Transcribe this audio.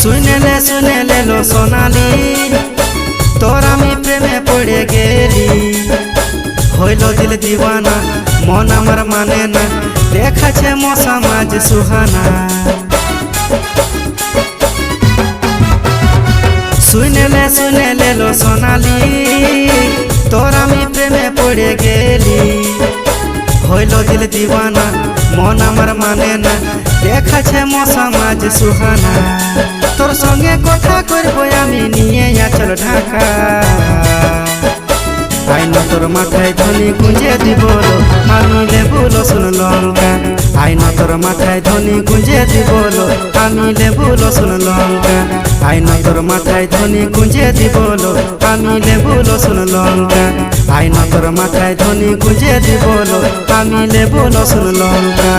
শুনেলে লো সোনালি তোর আমি প্রেমে পড়ে গেলি হইল দিল দিওয়ানা মন আমার মানে না দেখাছে মশা মাঝ সুহানা শুনেলে লো সোনালি তোর আমি প্রেমে পড়ে গেলি হইল দিল দিওয়ানা মন আমার মানে না দেখাছে মশা মাঝ সুহানা তোর সঙ্গে কথা করবো আমি নিয়ে চল ঢাকা আইন তোর মাথায় ধনী গুঁজে দিব আমি লেবু রসুন লঙ্কা আইন তোর মাথায় ধনী গুঁজে দিব আমি লেবু রসুন লঙ্কা আইন তোর মাথায় ধনী গুঁজে দিব আমি লেবু রসুন লঙ্কা আইন তোর মাথায় ধনী গুঁজে দিব আমি লেবু রসুন লঙ্কা।